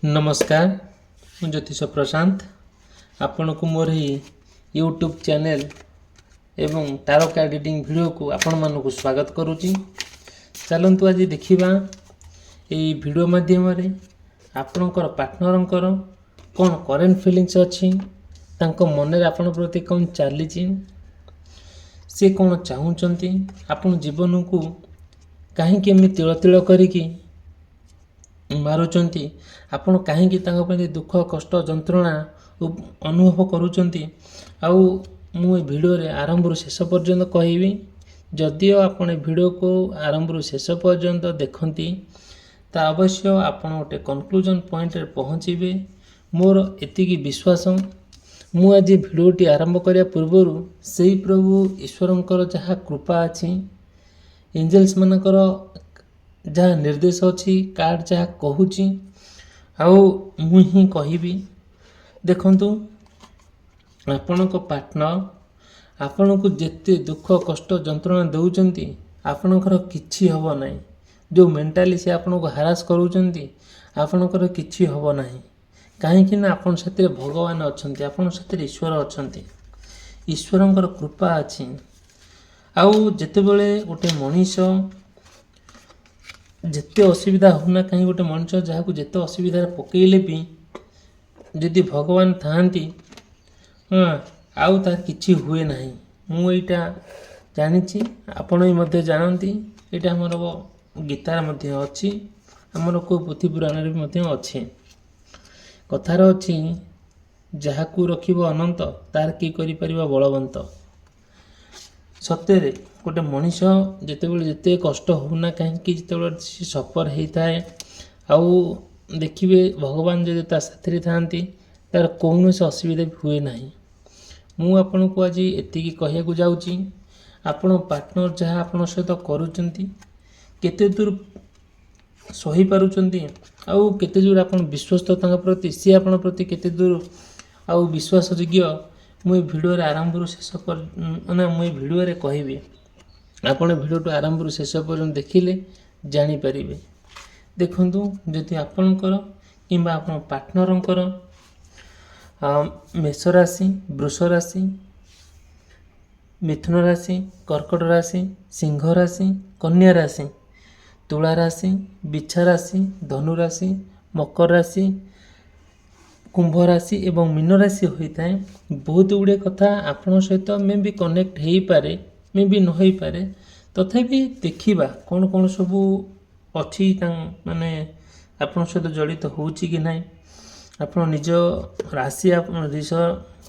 नमस्कार मु ज्योतिष प्रशांत आपण को मोर ही यूट्यूब चैनल एवं तारका एडिटिंग वीडियो को आपण मानक स्वागत करुच्ची। चलतु आज देखा यही वीडियो माध्यम आपणकर पार्टनर कौन करेन्ट फिलिंग्स अच्छी मन आपण प्रति कौन चली सी कौन चाहूँगी आपण जीवन को कहीं तिल तिल करिकी मारुचंती आपण कहीं दुख कष्ट जंत्रणा अनुभव करुचंती। आउ मु वीडियो रे आरंभ रु शेष पर्यंत कहबी जदियो आपण वीडियो को आरंभ रु शेष पर्यंत देखंती ता अवश्य आपण गोटे कन्क्लूजन पॉइंट रे पहुँचे। मोर एतिकी विश्वास मु आज वीडियोटी आरंभ करिया पूर्व से प्रभु ईश्वरंकर जहाँ कृपा अच्छी एंजेल्स मानकर जहाँ निर्देश अच्छी कार्ड जहाँ कहूँ आउ मुही कहबी देखंतु आपण को पार्टनर आपण को जेते दुख कष्ट जंत्रणा दौरान आपणकर किछि हब नहीं। जो मेंटाली से आपण को हारास करूचंती आपणकर किछि हब नहीं कहीं आपन साथी भगवान अच्छे आपन साथी ईश्वर अच्छा ईश्वरंकर कृपा अच्छी। आउ जेतेबेले गोटे मनीष जिते असुविधा होना कहीं गोटे मनुष्य जहाँ को जिते असुविधा पकईले भी जदि भगवान था आउ तार किछि हुए नहीं। मु एटा जानी आपण भी जानती यहाँ आमर गीतार मध्य अच्छी आमर को पुथी पुराण भी अच्छे कथार अच्छी जहाँ को रखिब अनंत तार कि करिपरिबा बलवंत। सत्य गोटे मनीष जितेबाला जिते कष्ट होना कहीं जितेबाला सफर होता है आउ देखिए भगवान जब ता साथी था तार कौन से असुविधा भी हुए ना। मु आपन को आज एतिकी कहया जाऊँगी आपण पार्टनर जहाँ आपण सहित करुँच केते दूर सही पारुचंती आउ केते दूर आपण विश्वस्त प्रति सी आपण प्रति केते दूर आउ विश्वास योग्य मुझे वीडियो आरंभ रु शेष पर ना मुझे वीडियो कहबी आपण वीडियो टू आरंभ रु शेष पर्यंत देखिले जानीपर। देखु जदि आपणकर कि आपण पार्टनरंकर मेष राशि वृष राशि मिथुन राशि कर्कट राशि सिंह राशि कन्या राशि तुला राशि बिछा राशि धनु राशि मकर राशि कुंभ राशि एवं मीन राशि होता है बहुत गुड़े कथा आपण सहित मे भी कनेक्ट हो पारे मे भी न हो पारे तथापि देखिबा कौन कौन सबू अच्छी माने आपण सहित जड़ित होउची कि नहीं आपण निज राशि निज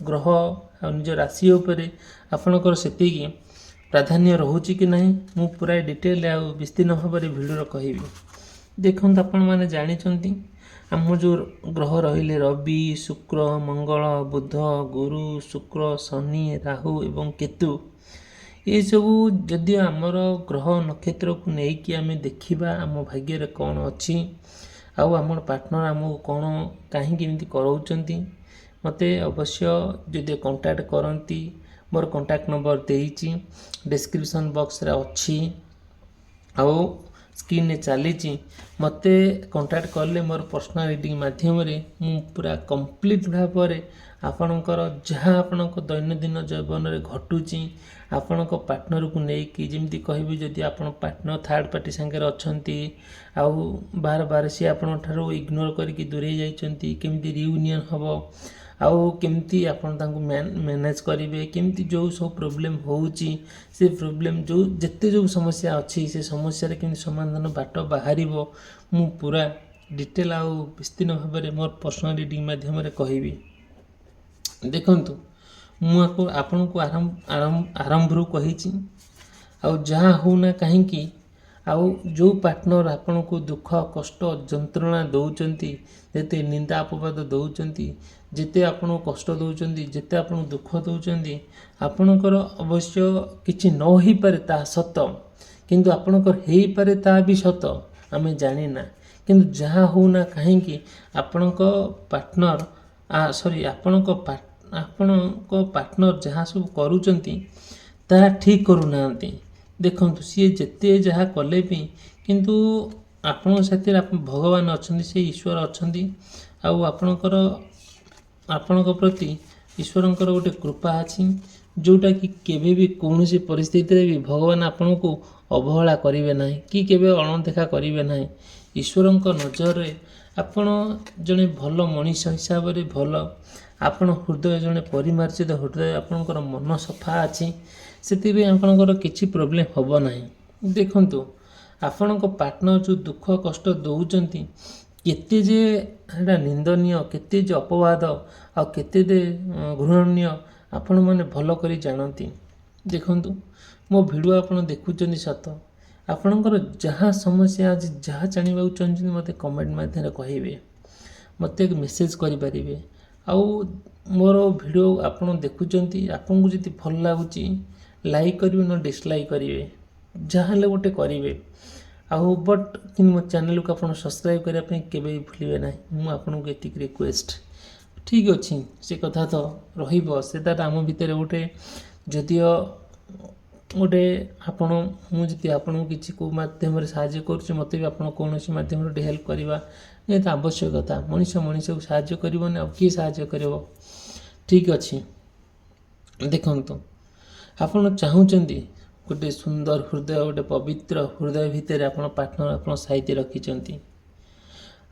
ग्रह आ निज राशि उपरे आपणकर सेतिकी प्राधान्य रोची कि नहीं मु पूरा डिटेल आ विस्तीर्ण भाव में वीडियो कहबी। देखो आपण मैंने जानी आम जो ग्रह रहिले रवि शुक्र मंगल बुध गुरु शुक्र शनि राहु एवं केतु ये सबू जदि आमर ग्रह नक्षत्र को लेकिन आम देखा आम भाग्य कौन अच्छी आउ आम पार्टनर आमको कौन कहीं कराउचंती मते अवश्य जदि कांटेक्ट करती मोर कांटेक्ट नंबर देइची डिस्क्रिप्शन बॉक्स रे अच्छी आउ स्क्रीन ने चली मते कांटेक्ट करले मोर पर्सनल रीडिंग माध्यम रे मु पूरा कंप्लीट भाव में आपणकर जहाँ आपणक दैनंदिन जीवन में घटुची आपणक पार्टनर को लेकिन जमी कहबी जदि आपण पार्टनर थर्ड पार्टी सांगे अच्छी आउ बार बार सी आपण ठारो इग्नोर करके दूरे जाइछंती केमती रियूनियन हबो आउ केमती आपण तांको मैनेज करेंगे केमती जो सब प्रोब्लेम होउची से प्रोब्लेम जो जिते जो समस्या अच्छी से समस्या केमती समाधान बाट बाहर मु पूरा डिटेल आउ विस्तीर्ण भाव में मोर पर्सनल रीडिंग माध्यम कहबी। देखंतु मु आपन को आरंभ रू कही आउ जहाँ होना कहीं आउ जो पार्टनर आपन को दुख कष्ट जंत्रणा दौरान जिते निंदा अपवाद दौरान जिते आपण कष्ट दौरान जिते आपण दुख दौरान आपणकर अवश्य किछि न हो पारे ता सत किंतु आपणकर हो पारे ता भी सत आम जानिना किंतु जहाँ होना कहीं आपणक पार्टनर सॉरी आपणक पार्टनर जहाँ सब करुचंती ता ठीक करूना देखंतु सी जिते जहाँ कले भी किंतु ଆପଣଙ୍କ ସାଥିରେ ଭଗବାନ ଅଛନ୍ତି, ସେ ଈଶ୍ୱର ଅଛନ୍ତି। ଆଉ ଆପଣଙ୍କ ପ୍ରତି ଈଶ୍ୱରଙ୍କର ଗୋଟେ କୃପା ଅଛି, ଯେଉଁଟାକି କେବେ ବି କୌଣସି ପରିସ୍ଥିତିରେ ବି ଭଗବାନ ଆପଣଙ୍କୁ ଅବହେଳା କରିବେ ନାହିଁ କି କେବେ ଅଣଦେଖା କରିବେ ନାହିଁ। ଈଶ୍ୱରଙ୍କ ନଜରରେ ଆପଣ ଜଣେ ଭଲ ମଣିଷ ହିସାବରେ ଭଲ, ଆପଣ ହୃଦୟ ଜଣେ ପରିମାର୍ଜିତ ହୃଦୟ, ଆପଣଙ୍କର ମନ ସଫା ଅଛି, ସେଥିପାଇଁ ଆପଣଙ୍କର କିଛି ପ୍ରୋବ୍ଲେମ୍ ହେବ ନାହିଁ। ଦେଖନ୍ତୁ, ଆପଣଙ୍କ ପାର୍ଟନର ଯେଉଁ ଦୁଃଖ କଷ୍ଟ ଦେଉଛନ୍ତି, କେତେ ଯେ ସେଇଟା ନିନ୍ଦନୀୟ, କେତେ ଯେ ଅପବାଦ ଆଉ କେତେ ଯେ ଘୃଣନୀୟ ଆପଣମାନେ ଭଲ କରି ଜାଣନ୍ତି। ଦେଖନ୍ତୁ, ମୋ ଭିଡ଼ିଓ ଆପଣ ଦେଖୁଛନ୍ତି ସତ, ଆପଣଙ୍କର ଯାହା ସମସ୍ୟା ଅଛି, ଯାହା ଜାଣିବାକୁ ଚାହୁଁଛନ୍ତି ମୋତେ କମେଣ୍ଟ ମାଧ୍ୟମରେ କହିବେ, ମୋତେ ମେସେଜ୍ କରିପାରିବେ। ଆଉ ମୋର ଭିଡ଼ିଓ ଆପଣ ଦେଖୁଛନ୍ତି, ଆପଣଙ୍କୁ ଯଦି ଭଲ ଲାଗୁଛି ଲାଇକ୍ କରିବେ, ନ ଡିସଲାଇକ୍ କରିବେ, ଯାହା ହେଲେ ଗୋଟେ କରିବେ। ଆଉ କିନ୍ତୁ ମୋ ଚ୍ୟାନେଲକୁ ଆପଣ ସବସ୍କ୍ରାଇବ୍ କରିବା ପାଇଁ କେବେ ବି ଭୁଲିବେ ନାହିଁ। ମୁଁ ଆପଣଙ୍କୁ ଏତିକି ରିକ୍ୱେଷ୍ଟ। ଠିକ୍ ଅଛି, ସେ କଥା ତ ରହିବ, ସେଟା ଆମ ଭିତରେ ଗୋଟେ, ଯଦିଓ ଗୋଟେ ମୁଁ ଯଦି ଆପଣଙ୍କୁ କିଛି କେଉଁ ମାଧ୍ୟମରେ ସାହାଯ୍ୟ କରୁଛି, ମୋତେ ବି ଆପଣ କୌଣସି ମାଧ୍ୟମରେ ଗୋଟେ ହେଲ୍ପ କରିବା ନିହାତି ଆବଶ୍ୟକତା। ମଣିଷକୁ ସାହାଯ୍ୟ କରିବନି ଆଉ କିଏ ସାହାଯ୍ୟ କରିବ? ଠିକ୍ ଅଛି। ଦେଖନ୍ତୁ, ଆପଣ ଚାହୁଁଛନ୍ତି ଗୋଟେ ସୁନ୍ଦର ହୃଦୟ, ଗୋଟେ ପବିତ୍ର ହୃଦୟ ଭିତରେ ଆପଣ ପାର୍ଟନର ଆପଣ ସାଇତି ରଖିଛନ୍ତି।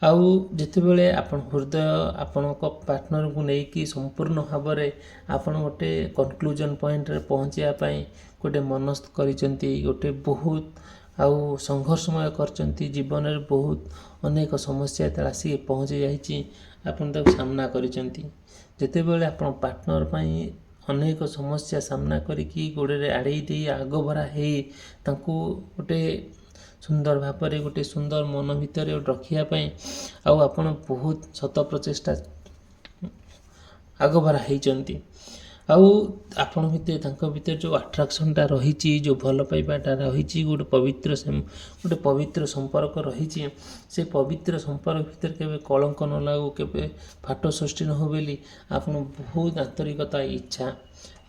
ଆଉ ଯେତେବେଳେ ଆପଣ ହୃଦୟ ଆପଣଙ୍କ ପାର୍ଟନରକୁ ନେଇକି ସମ୍ପୂର୍ଣ୍ଣ ଭାବରେ ଆପଣ ଗୋଟେ କନକ୍ଲୁଜନ୍ ପଏଣ୍ଟରେ ପହଞ୍ଚିବା ପାଇଁ ଗୋଟେ ମନସ୍ଥ କରିଛନ୍ତି, ଗୋଟେ ବହୁତ ଆଉ ସଂଘର୍ଷମୟ କରିଛନ୍ତି, ଜୀବନରେ ବହୁତ ଅନେକ ସମସ୍ୟା ଯେତେବେଳେ ଆସିକି ପହଞ୍ଚି ଯାଇଛି, ଆପଣ ତାକୁ ସାମ୍ନା କରିଛନ୍ତି। ଯେତେବେଳେ ଆପଣ ପାର୍ଟନର ପାଇଁ ଅନେକ ସମସ୍ୟା ସାମ୍ନା କରିକି ଗୋଡ଼ରେ ଆଡ଼େଇ ଦେଇ ଆଗଭରା ହେଇ ତାଙ୍କୁ ଗୋଟେ ସୁନ୍ଦର ଭାବରେ ଗୋଟେ ସୁନ୍ଦର ମନ ଭିତରେ ରଖିବା ପାଇଁ ଆଉ ଆପଣ ବହୁତ ଶତ ପ୍ରଚେଷ୍ଟା ଆଗଭରା ହେଇଛନ୍ତି। ଆଉ ଆପଣ ଭିତରେ ତାଙ୍କ ଭିତରେ ଯେଉଁ ଆଟ୍ରାକ୍ସନ୍ଟା ରହିଛି, ଯେଉଁ ଭଲ ପାଇବାଟା ରହିଛି, ଗୋଟେ ପବିତ୍ର ସମ୍ପର୍କ ରହିଛି, ସେ ପବିତ୍ର ସମ୍ପର୍କ ଭିତରେ କେବେ କଳଙ୍କ ନ ଲାଗୁ, କେବେ ଫାଟ ସୃଷ୍ଟି ନ ହେଉ ବୋଲି ଆପଣ ବହୁତ ଆନ୍ତରିକତା ଇଚ୍ଛା।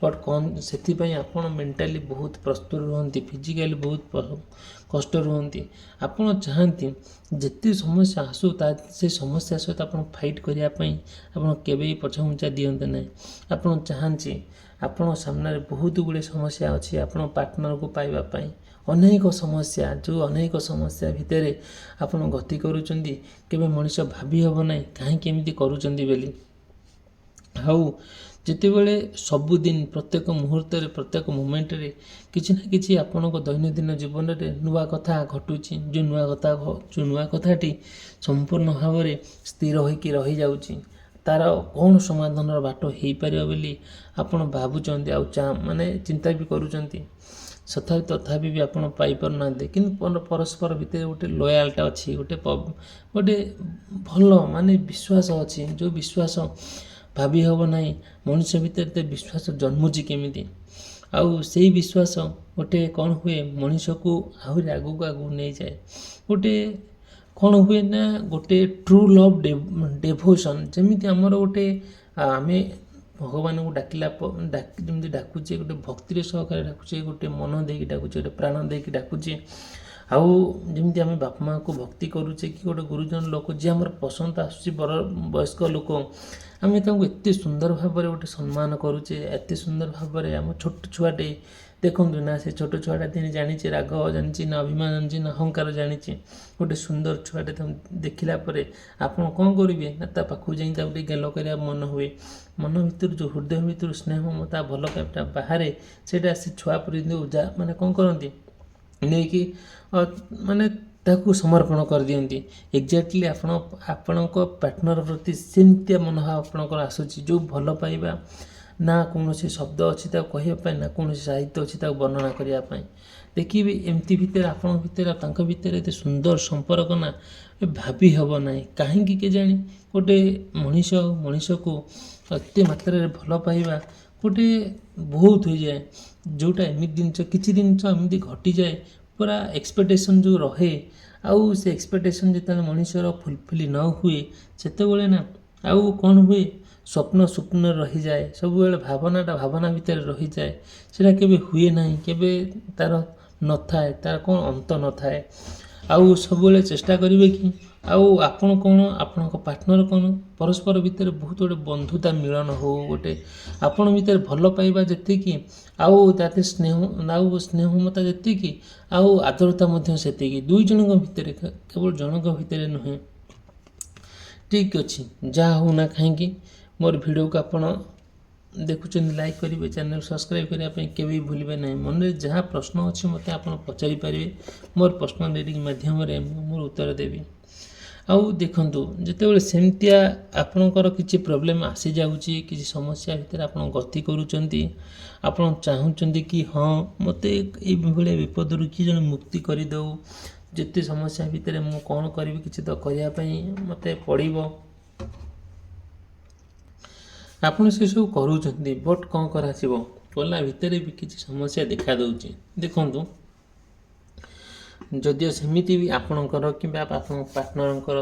ବଟ୍ ସେଥିପାଇଁ ଆପଣ ମେଣ୍ଟାଲି ବହୁତ ପ୍ରସ୍ତୁତ ରୁହନ୍ତି, ଫିଜିକାଲି ବହୁତ କଷ୍ଟ ରୁହନ୍ତି। ଆପଣ ଚାହାନ୍ତି ଯେତେ ସମସ୍ୟା ଆସୁ ସେ ସମସ୍ୟା ସହିତ ଆପଣ ଫାଇଟ୍ କରିବା ପାଇଁ ଆପଣ କେବେ ବି ପଛଘୁଞ୍ଚା ଦିଅନ୍ତି ନାହିଁ। ଆପଣ ଚାହାନ୍ତି, ଆପଣଙ୍କ ସାମ୍ନାରେ ବହୁତ ଗୁଡ଼ିଏ ସମସ୍ୟା ଅଛି ଆପଣ ପାର୍ଟନରକୁ ପାଇବା ପାଇଁ, ଅନେକ ସମସ୍ୟା ଭିତରେ ଆପଣ ଗତି କରୁଛନ୍ତି, କେବେ ମଣିଷ ଭାବି ହେବ ନାହିଁ କାହିଁକି ଏମିତି କରୁଛନ୍ତି ବୋଲି। ଆଉ ଯେତେବେଳେ ସବୁଦିନ ପ୍ରତ୍ୟେକ ମୁହୂର୍ତ୍ତରେ ପ୍ରତ୍ୟେକ ମୋମେଣ୍ଟରେ କିଛି ନା କିଛି ଆପଣଙ୍କ ଦୈନନ୍ଦିନ ଜୀବନରେ ନୂଆ କଥା ଘଟୁଛି, ଯେଉଁ ନୂଆ କଥାଟି ସମ୍ପୂର୍ଣ୍ଣ ଭାବରେ ସ୍ଥିର ହୋଇକି ରହିଯାଉଛି, ତା'ର କ'ଣ ସମାଧାନର ବାଟ ହେଇପାରିବ ବୋଲି ଆପଣ ଭାବୁଛନ୍ତି ଆଉ ଚିନ୍ତା ବି କରୁଛନ୍ତି। ତଥାପି ବି ଆପଣ ପାଇପାରୁନାହାନ୍ତି। କିନ୍ତୁ ପରସ୍ପର ଭିତରେ ଗୋଟେ ଲୟାଲଟା ଅଛି, ଗୋଟେ ଭଲ ବିଶ୍ୱାସ ଅଛି, ଯେଉଁ ବିଶ୍ୱାସ ଭାବି ହେବ ନାହିଁ ମଣିଷ ଭିତରେ ତ ବିଶ୍ୱାସ ଜନ୍ମୁଛି କେମିତି। ଆଉ ସେଇ ବିଶ୍ୱାସ ଗୋଟେ କ'ଣ ହୁଏ, ମଣିଷକୁ ଆହୁରି ଆଗକୁ ନେଇଯାଏ। ଗୋଟେ କ'ଣ ହୁଏ ନା, ଗୋଟେ ଟ୍ରୁ ଲଭ୍ ଡେଭୋସନ୍, ଯେମିତି ଆମର ଗୋଟେ ଆମେ ଭଗବାନଙ୍କୁ ଯେମିତି ଡାକୁଛେ, ଗୋଟେ ଭକ୍ତିର ସହକାରେ ଡାକୁଛେ, ଗୋଟେ ମନ ଦେଇକି ଡାକୁଛେ, ଗୋଟେ ପ୍ରାଣ ଦେଇକି ଡାକୁଛେ। ଆଉ ଯେମିତି ଆମେ ବାପା ମାଆଙ୍କୁ ଭକ୍ତି କରୁଛେ, କି ଗୋଟେ ଗୁରୁଜନ ଲୋକ ଯିଏ ଆମର ପସନ୍ଦ ଆସୁଛି, ବୟସ୍କ ଲୋକ, ଆମେ ତାଙ୍କୁ ଏତେ ସୁନ୍ଦର ଭାବରେ ଗୋଟେ ସମ୍ମାନ କରୁଛେ, ଏତେ ସୁନ୍ଦର ଭାବରେ ଆମ ଛୋଟ ଛୁଆଟେ, ଦେଖନ୍ତୁ ନା, ସେ ଛୋଟ ଛୁଆଟା ଦିନେ ଜାଣିଛି ରାଗ ଜାଣିଛି ନା ଅଭିମାନ ଜାଣିଛି ନା ଅହଙ୍କାର ଜାଣିଛି। ଗୋଟେ ସୁନ୍ଦର ଛୁଆଟେ ଦେଖିଲା ପରେ ଆପଣ କ'ଣ କରିବେ ନା ତା ପାଖକୁ ଯାଇ ତାକୁ ଟିକେ ଗେଲ କରିବା ମନ ହୁଏ। ମନ ଭିତରୁ ଯେଉଁ ହୃଦୟ ଭିତରୁ ସ୍ନେହ ମମତା ଭଲ ପାଇବାଟା ବାହାରେ, ସେଇଟା ସେ ଛୁଆ ପରି କ'ଣ କରନ୍ତି, ନେଇକି ତାକୁ ସମର୍ପଣ କରିଦିଅନ୍ତି। ଏକ୍ଜାକ୍ଟଲି ଆପଣଙ୍କ ପାର୍ଟନର ପ୍ରତି ସେମିତିଆ ମନୋଭାବ ଆପଣଙ୍କର ଆସୁଛି, ଯେଉଁ ଭଲ ପାଇବା ନା କୌଣସି ଶବ୍ଦ ଅଛି ତାକୁ କହିବା ପାଇଁ, ନା କୌଣସି ସାହିତ୍ୟ ଅଛି ତାକୁ ବର୍ଣ୍ଣନା କରିବା ପାଇଁ। ଦେଖିବେ ଏମିତି ଭିତରେ ଆପଣଙ୍କ ଭିତରେ ତାଙ୍କ ଭିତରେ ଏତେ ସୁନ୍ଦର ସମ୍ପର୍କ ନା ଭାବି ହେବ ନାହିଁ। କାହିଁକି କେଜାଣି ଗୋଟେ ମଣିଷକୁ ଏତେ ମାତ୍ରାରେ ଭଲ ପାଇବା ଗୋଟେ ବହୁତ ହୋଇଯାଏ, ଯେଉଁଟା କିଛି ଜିନିଷ ଏମିତି ଘଟିଯାଏ, ପୁରା ଏକ୍ସପେକ୍ଟେସନ୍ ଯେଉଁ ରହେ, ଆଉ ସେ ଏକ୍ସପେକ୍ଟେସନ୍ ଯେତେବେଳେ ମଣିଷର ଫୁଲଫିଲ୍ ନ ହୁଏ, ସେତେବେଳେ ନା ଆଉ କ'ଣ ହୁଏ, ସ୍ୱପ୍ନରେ ରହିଯାଏ। ସବୁବେଳେ ଭାବନା ଭିତରେ ରହିଯାଏ, ସେଇଟା କେବେ ହୁଏ ନାହିଁ, କେବେ ତା'ର ନଥାଏ, ତା'ର କ'ଣ ଅନ୍ତ ନଥାଏ। ଆଉ ସବୁବେଳେ ଚେଷ୍ଟା କରିବେ କି ଆଉ ଆପଣ କ'ଣ ଆପଣଙ୍କ ପାର୍ଟନର କ'ଣ ପରସ୍ପର ଭିତରେ ବହୁତ ଗୋଟେ ବନ୍ଧୁତା ମିଳନ ହେଉ, ଗୋଟେ ଆପଣ ଭିତରେ ଭଲ ପାଇବା ଯେତିକି ଆଉ ତାতে ସ୍ନେହ ମମତା ଯେତିକି ଆଉ ଆଦରତା ମଧ୍ୟ ସେତିକି, ଦୁଇ ଜଣଙ୍କ ଭିତରେ, କେବଳ ଜଣଙ୍କ ଭିତରେ ନୁହେଁ। ଠିକ୍ ଅଛି, ଯାହା ହଉ ନା କାହିଁକି ମୋର ଭିଡ଼ିଓକୁ ଆପଣ ଦେଖୁଛନ୍ତି ଲାଇକ୍ କରିବେ, ଚ୍ୟାନେଲ୍ ସବସ୍କ୍ରାଇବ୍ କରିବା ପାଇଁ କେବେ ବି ଭୁଲିବେ ନାହିଁ। ମନରେ ଯାହା ପ୍ରଶ୍ନ ଅଛି ମୋତେ ଆପଣ ପଚାରିପାରିବେ, ମୋର ପର୍ସନାଲ୍ ରିଡ଼ିଂ ମାଧ୍ୟମରେ ମୁଁ ମୋର ଉତ୍ତର ଦେବି। ଆଉ ଦେଖନ୍ତୁ, ଯେତେବେଳେ ସେମିତିଆ ଆପଣଙ୍କର କିଛି ପ୍ରୋବ୍ଲେମ୍ ଆସିଯାଉଛି, କିଛି ସମସ୍ୟା ଭିତରେ ଆପଣ ଗତି କରୁଛନ୍ତି, ଆପଣ ଚାହୁଁଛନ୍ତି କି ହଁ ମୋତେ ଏଇଭଳିଆ ବିପଦରୁ କିଏ ଜଣେ ମୁକ୍ତି କରିଦେଉ, ଯେତେ ସମସ୍ୟା ଭିତରେ ମୁଁ କ'ଣ କରିବି, କିଛି ତ କରିବା ପାଇଁ ମୋତେ ପଡ଼ିବ, ଆପଣ ସେସବୁ କରୁଛନ୍ତି, ବଟ୍ କ'ଣ କରାଯିବ, କଲା ଭିତରେ ବି କିଛି ସମସ୍ୟା ଦେଖାଦେଉଛି। ଦେଖନ୍ତୁ, ଯଦିଓ ସେମିତି ବି ଆପଣଙ୍କର କିମ୍ବା ଆପଣଙ୍କ ପାର୍ଟନରଙ୍କର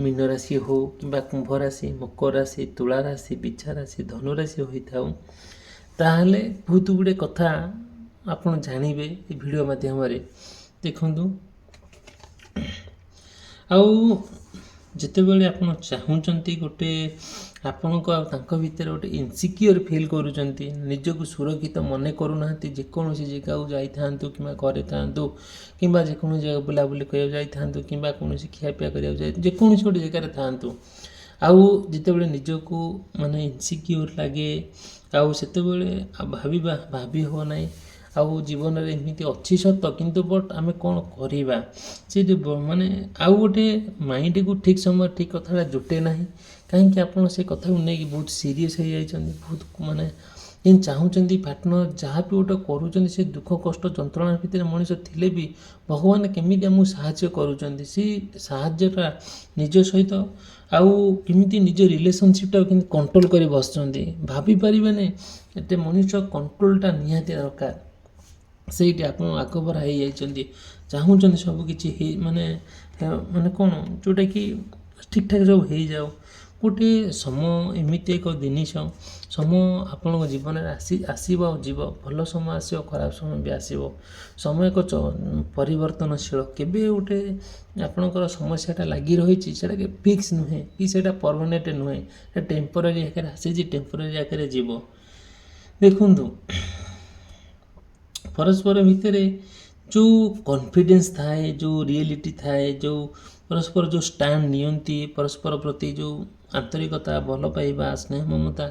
ମୀନ ରାଶି ହେଉ କିମ୍ବା କୁମ୍ଭ ରାଶି, ମକର ରାଶି, ତୁଳା ରାଶି, ବିଛା ରାଶି, ଧନୁ ରାଶି ହୋଇଥାଉ, ତାହେଲେ ବହୁତ ଗୁଡ଼ିଏ କଥା ଆପଣ ଜାଣିବେ ଏ ଭିଡ଼ିଓ ମାଧ୍ୟମରେ। ଦେଖନ୍ତୁ, ଆଉ ଯେତେବେଳେ ଆପଣ ଚାହୁଁଛନ୍ତି ଗୋଟେ ଆପଣଙ୍କ ଆଉ ତାଙ୍କ ଭିତରେ ଗୋଟେ ଇନସିକ୍ୟୁର ଫିଲ୍ କରୁଛନ୍ତି, ନିଜକୁ ସୁରକ୍ଷିତ ମନେ କରୁନାହାନ୍ତି, ଯେକୌଣସି ଜାଗାକୁ ଯାଇଥାନ୍ତୁ କିମ୍ବା ଘରେ ଥାଆନ୍ତୁ କିମ୍ବା ଯେକୌଣସି ଜାଗା ବୁଲାବୁଲି କରିବାକୁ ଯାଇଥାନ୍ତୁ କିମ୍ବା କୌଣସି ଖିଆପିଆ କରିବାକୁ ଯେକୌଣସି ଗୋଟେ ଜାଗାରେ ଥାଆନ୍ତୁ, ଆଉ ଯେତେବେଳେ ନିଜକୁ ମାନେ ଇନସିକ୍ୟୁର ଲାଗେ, ଆଉ ସେତେବେଳେ ଭାବି ହେବ ନାହିଁ ଆଉ ଜୀବନରେ ଏମିତି ଅଛି ସତ, କିନ୍ତୁ ବଟ୍ ଆମେ କ'ଣ କରିବା, ସେ ମାନେ ଆଉ ଗୋଟେ ମାଇଣ୍ଡକୁ ଠିକ୍ ସମୟ ଠିକ୍ କଥାଟା ଜୁଟେ ନାହିଁ, କାହିଁକି ଆପଣ ସେ କଥାକୁ ନେଇକି ବହୁତ ସିରିୟସ୍ ହେଇଯାଇଛନ୍ତି, ବହୁତ ମାନେ ଚାହୁଁଛନ୍ତି ପାର୍ଟନର ଯାହା ବି ଗୋଟେ କରୁଛନ୍ତି, ସେ ଦୁଃଖ କଷ୍ଟ ଯନ୍ତ୍ରଣା ଭିତରେ ମଣିଷ ଥିଲେ ବି ଭଗବାନ କେମିତି ଆମକୁ ସାହାଯ୍ୟ କରୁଛନ୍ତି, ସେ ସାହାଯ୍ୟଟା ନିଜ ସହିତ ଆଉ କେମିତି ନିଜ ରିଲେସନସିପ୍ଟାକୁ କେମିତି କଣ୍ଟ୍ରୋଲ କରି ବସୁଛନ୍ତି, ଭାବିପାରିବେନି। ଏତେ ମଣିଷ କଣ୍ଟ୍ରୋଲଟା ନିହାତି ଦରକାର, ସେଇଠି ଆପଣ ଆଗଭରା ହେଇଯାଇଛନ୍ତି, ଚାହୁଁଛନ୍ତି ସବୁ କିଛି ମାନେ କ'ଣ ଯେଉଁଟାକି ଠିକ୍ଠାକ୍ ସବୁ ହେଇଯାଉ। ଗୋଟିଏ ସମୟ ଏମିତି ଏକ ଜିନିଷ, ସମୟ ଆପଣଙ୍କ ଜୀବନରେ ଆସିବ ଆଉ ଯିବ, ଭଲ ସମୟ ଆସିବ, ଖରାପ ସମୟ ବି ଆସିବ। ସମୟ ଏକ ପରିବର୍ତ୍ତନଶୀଳ, କେବେ ଗୋଟେ ଆପଣଙ୍କର ସମସ୍ୟାଟା ଲାଗି ରହିଛି ସେଇଟା କି ଫିକ୍ସ ନୁହେଁ କି ସେଇଟା ପରମାନେଣ୍ଟ ନୁହେଁ, ସେଇଟା ଟେମ୍ପୋରାରୀ ଆକାରରେ ଆସିଛି, ଟେମ୍ପୋରାରୀ ଆକାରରେ ଯିବ। ଦେଖନ୍ତୁ, ପରସ୍ପର ଭିତରେ ଯେଉଁ କନଫିଡେନ୍ସ ଥାଏ, ଯେଉଁ ରିଏଲିଟି ଥାଏ, ଯେଉଁ ପରସ୍ପର ଯେଉଁ ଷ୍ଟାଣ୍ଡ ନିଅନ୍ତି, ପରସ୍ପର ପ୍ରତି ଯେଉଁ ଆନ୍ତରିକତା, ଭଲ ପାଇବା, ସ୍ନେହ ମମତା,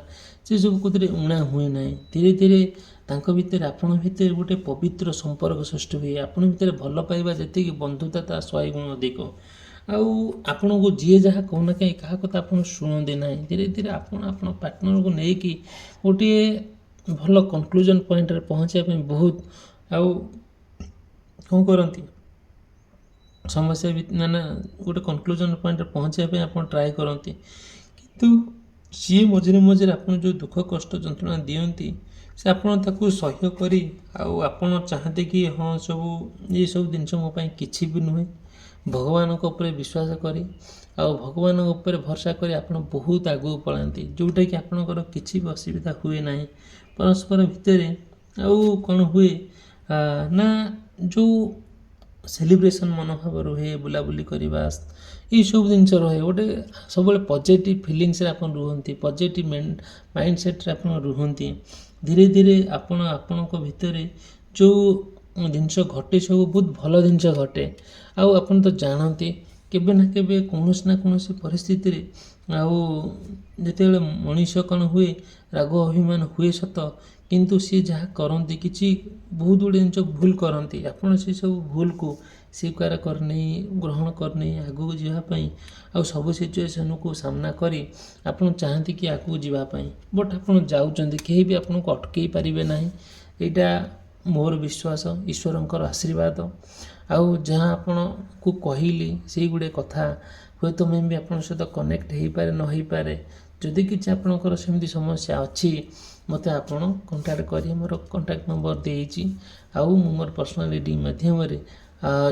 ସେସବୁ କୋଉଥିରେ ଊଣା ହୁଏ ନାହିଁ। ଧୀରେ ଧୀରେ ତାଙ୍କ ଭିତରେ ଆପଣଙ୍କ ଭିତରେ ଗୋଟେ ପବିତ୍ର ସମ୍ପର୍କ ସୃଷ୍ଟି ହୁଏ, ଆପଣଙ୍କ ଭିତରେ ଭଲ ପାଇବା ଯେତିକି, ବନ୍ଧୁତା ତା 100 ଗୁଣ ଅଧିକ। ଆଉ ଆପଣଙ୍କୁ ଯିଏ ଯାହା କହୁନା କାହିଁ କାହା କଥା ଆପଣ ଶୁଣନ୍ତି ନାହିଁ, ଧୀରେ ଧୀରେ ଆପଣ ଆପଣଙ୍କ ପାର୍ଟନରକୁ ନେଇକି ଗୋଟିଏ ଭଲ କନକ୍ଲୁଜନ୍ ପଏଣ୍ଟରେ ପହଞ୍ଚିବା ପାଇଁ ବହୁତ ଆଉ କ'ଣ କରନ୍ତି, ସମସ୍ୟା ମାନେ ଗୋଟେ କନକ୍ଲୁଜନ୍ ପଏଣ୍ଟରେ ପହଞ୍ଚିବା ପାଇଁ ଆପଣ ଟ୍ରାଏ କରନ୍ତି, କିନ୍ତୁ ସିଏ ମଝିରେ ମଝିରେ ଆପଣ ଯେଉଁ ଦୁଃଖ କଷ୍ଟ ଯନ୍ତ୍ରଣା ଦିଅନ୍ତି, ସେ ଆପଣ ତାକୁ ସହ୍ୟ କରି ଆଉ ଆପଣ ଚାହାନ୍ତି କି ହଁ ଏସବୁ ଜିନିଷ ମୋ ପାଇଁ କିଛି ବି ନୁହେଁ, ଭଗବାନଙ୍କ ଉପରେ ବିଶ୍ୱାସ କରି ଆଉ ଭଗବାନଙ୍କ ଉପରେ ଭରସା କରି ଆପଣ ବହୁତ ଆଗକୁ ପଳାନ୍ତି, ଯେଉଁଟାକି ଆପଣଙ୍କର କିଛି ବି ଅସୁବିଧା ହୁଏ ନାହିଁ। ପରସ୍ପର ଭିତରେ ଆଉ କ'ଣ ହୁଏ ନା, ଯେଉଁ ସେଲିବ୍ରେସନ୍ ମନୋଭାବ ରୁହେ, ବୁଲାବୁଲି କରିବା, ଏଇସବୁ ଜିନିଷ ରହେ, ଗୋଟେ ସବୁବେଳେ ପଜିଟିଭ୍ ଫିଲିଂସରେ ଆପଣ ରୁହନ୍ତି, ପଜିଟିଭ୍ ମାଇଣ୍ଡ ସେଟ୍ରେ ଆପଣ ରୁହନ୍ତି। ଧୀରେ ଧୀରେ ଆପଣ ଆପଣଙ୍କ ଭିତରେ ଯେଉଁ ଜିନିଷ ଘଟେ ସବୁ ବହୁତ ଭଲ ଜିନିଷ ଘଟେ, ଆଉ ଆପଣ ତ ଜାଣନ୍ତି କେବେ ନା କେବେ କୌଣସି ନା କୌଣସି ପରିସ୍ଥିତିରେ ଆଉ ଯେତେବେଳେ ମଣିଷ କ'ଣ ହୁଏ, ରାଗ ଅଭିମାନ ହୁଏ ସତ, କିନ୍ତୁ ସିଏ ଯାହା କରନ୍ତି କିଛି ବହୁତ ଗୁଡ଼ିଏ ଜିନିଷ ଭୁଲ କରନ୍ତି, ଆପଣ ସେସବୁ ଭୁଲକୁ ସ୍ୱୀକାର କରିନେଇ, ଗ୍ରହଣ କରିନେଇ ଆଗକୁ ଯିବା ପାଇଁ ଆଉ ସବୁ ସିଚୁଏସନ୍କୁ ସାମ୍ନା କରି ଆପଣ ଚାହାନ୍ତି କି ଆଗକୁ ଯିବା ପାଇଁ, ବଟ୍ ଆପଣ ଯାଉଛନ୍ତି, କେହି ବି ଆପଣଙ୍କୁ ଅଟକେଇ ପାରିବେ ନାହିଁ। ଏଇଟା ମୋର ବିଶ୍ୱାସ, ଈଶ୍ୱରଙ୍କର ଆଶୀର୍ବାଦ। ଆଉ ଯାହା ଆପଣଙ୍କୁ କହିଲି ସେଇଗୁଡ଼ିଏ କଥା ହୁଏତ ମେ ବି ଆପଣଙ୍କ ସହିତ କନେକ୍ଟ ହେଇପାରେ ନ ହେଇପାରେ। ଯଦି କିଛି ଆପଣଙ୍କର ସେମିତି ସମସ୍ୟା ଅଛି, ମୋତେ ଆପଣ କଣ୍ଟାକ୍ଟ କରି, ମୋର କଣ୍ଟାକ୍ଟ ନମ୍ବର ଦେଇଛି, ଆଉ ମୁଁ ମୋର ପର୍ସନାଲ୍ ରିଡ଼ିଂ ମାଧ୍ୟମରେ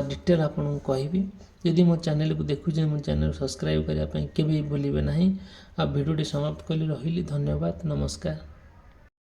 ଡିଟେଲ୍ ଆପଣଙ୍କୁ କହିବି। ଯଦି ମୋ ଚ୍ୟାନେଲକୁ ଦେଖୁଛନ୍ତି, ମୋ ଚ୍ୟାନେଲ ସବସ୍କ୍ରାଇବ୍ କରିବା ପାଇଁ କେବେ ଭୁଲିବେ ନାହିଁ। ଆଉ ଭିଡ଼ିଓଟି ସମାପ୍ତ କରି ରହିଲି, ଧନ୍ୟବାଦ, ନମସ୍କାର।